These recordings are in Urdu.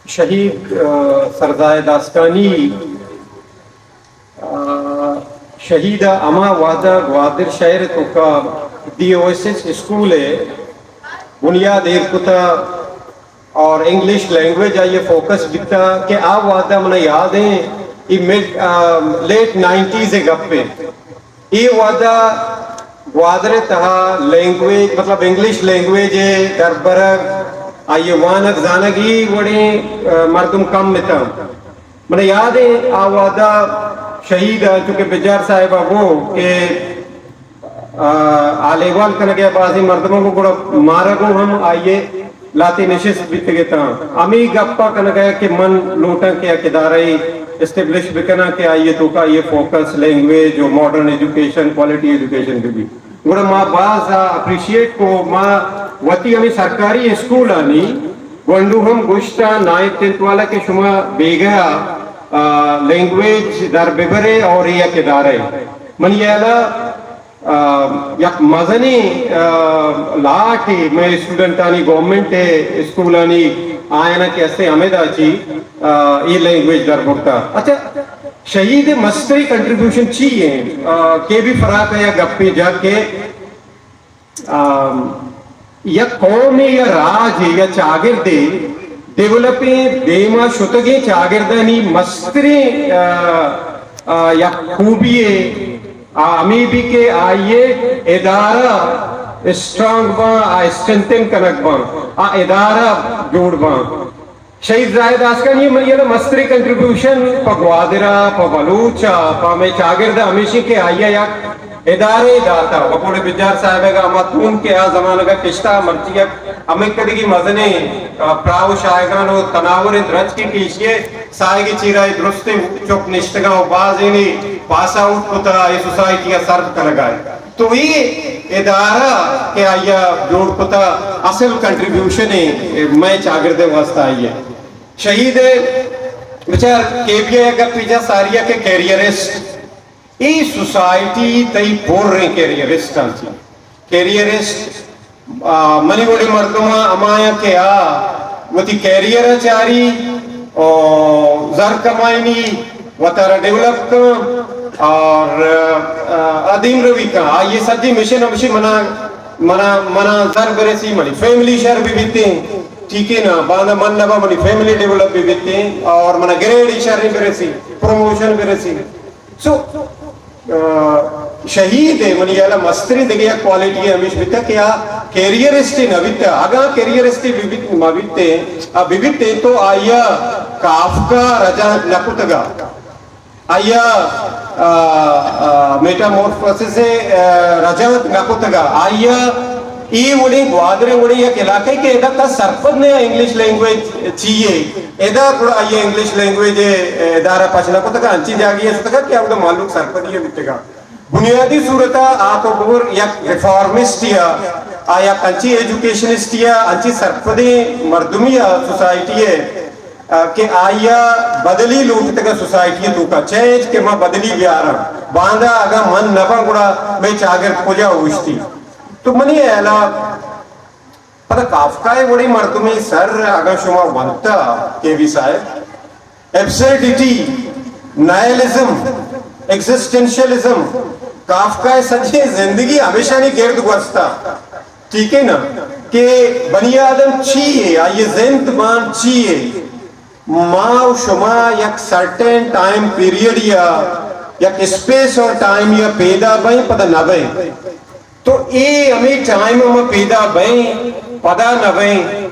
شهید سرزای داستانی شہید اما وعدہ گوادر شہر تو کا D O S S school ہے بنیاد ایرکتا اور انگلش لینگویج آئیے فوکس بکتا کہ آپ وعدہ منہ یاد ہیں لیٹ 90s گپے یہ وعدہ گوادر تہا لینگویج مطلب انگلش لینگویج ہے در برگ آئیے وانک زانگی وڑی مردم کم متا منہ یاد ہے آپ وعدہ شہید چونکہ بجار صاحبہ وہ کہ آلیوال کنگے بازی مردموں کو گوڑا مارگو ہم آئیے لاتی نشست بیت گئے تھا امی گپا کنگے کہ من لوٹا کیا کدارئی اسٹیبلش بکنا کہ آئیے تو کا یہ فوکس لینگویج جو ماڈرن ایجوکیشن کوالٹی ایجوکیشن بھی گوڑا ماں باز اپریشیٹ کو ماں وطی ہمیں سرکاری اسکول آنی گونڈو ہم گوشتا نائب تینت والا کہ شما بے گیا لینگویج در ببرے اور یہ کدارے من یہ یک مزنی لاٹی میں اسٹوڈنٹانی گورنمنٹ اسکولانی آئینا کہ ایسے ہمیں دا چی یہ لینگویج در بکتا اچھا شہید مستری کنٹریبیوشن چیئے کہ بھی فراق ہے یا گپی جا کہ یا قوم یا راج یا چاگر دے ڈیولپیں دیما شتگیں چاگردانی مستری یا خوبیے آمی بھی کہ آئیے ادارہ اسٹرانگ بان اسٹرنٹن کنک بان ادارہ جوڑ بان شہید زاہد آسکان یہ مریلہ مستری کنٹریبیوشن پا گوادرہ پا بلوچا پا میں چاگردہ ہمیشہ کہ آئیے یا ادارے داتا وکوڑے بجار صاحبے گا مطمون کے آ زمانہ کا کشتہ مرچیت ہمیں کدگی مزنے پراو شائگان و تناور درج کی کیشیے سائے کی چیرہ درستے چک نشتگاں و بازینی پاسا اوٹ کتا یہ سوسائٹی کا سرد کا لگائے تو یہ ادارہ کہ آئیہ جوڑ کتا اصل کنٹریبیوشن ہے میں چاگردے واسطہ آئیے شہید بچار کیبیا کا پیجا ساریہ کے کیریئرسٹ ای سوسائٹی تی پور رہے کیریئرسٹ آنچی کیریئرسٹ منی وڑی مردمہ امایا کہ وہ تی کیریئر چاری زر کمائنی وطارہ ڈیولپ کا اور عدیم روی کا آئیے سجی مشن امشی منا زر برسی منی فیملی شہر بھی بیتے ہیں ٹھیک ہے نا باندھا من نبا منی فیملی ڈیولپ بھی بیتے ہیں اور منا گریڈ شہر بھی برسی پروموشن بھی برسی سو شہید ہے منی یالا مستری دگیا کوالٹی ہمیش بیتا کیا کیریئرسٹی نبیتا اگا کیریئرسٹی بیتے تو آیا کافکا رجا نکتگا آیا میٹامورفوسس رجا نکتگا آیا یہ وڑی گوادرے وڑی یک علاقے کے ایدہ تا سرپد نے انگلیش لینگویج چیئے ایدہ کڑا آئیے انگلیش لینگویج ادارہ پاچنا کو تکا انچی جاگی ہے ستکا کیا ہوگا معلوم سرپد یہ بیتے گا بنیادی صورتا آتو بور یک ریفارمسٹ یا آیا انچی ایجوکیشنسٹ یا انچی سرپدی مردمی سوسائٹی ہے کہ آیا بدلی لوٹتے گا سوسائٹی تو کا چینج کہ ماں بدلی بیارا باندھا آگا من نبا گڑا میں چاگر پجا ہوشتی تو منی اعلا پتہ کافکائے وڑی مردمی سر آگا شما ونتا کے بھی صاحب ایبسرڈیٹی نائلزم ایگزسٹنشلزم کافکائے سچے زندگی ہمیشہ نہیں گرد گوستا ٹھیک ہے نا کہ بنی آدم چیئے آئیے زندمان چیئے ماں و شما یک سرٹن ٹائم پیریڈ یا یک اسپیس اور ٹائم یا پیدا بائیں پتہ نہ بائیں تو اے ہمیں ٹائم ہم پیدا بائیں پدا نہ بائیں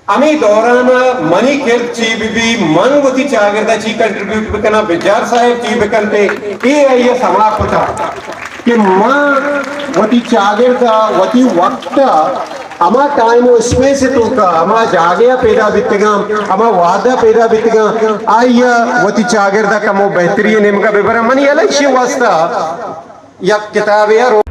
ہمیں دورانا منی کرد چی بھی من وطی چاگردہ چی کنٹریبیوٹ بکنا بجار صاحب چی بکنتے اے آئیے سما پتا کہ ماں وطی چاگردہ وطی وقتا اما ٹائم و اسپیس تو کا اما جاگیا پیدا بیتگا اما وعدہ پیدا بیتگا آئیے وطی چاگردہ کا مو بہترین نمکہ ببرا منی علیشی واسطہ یک کتاب ہے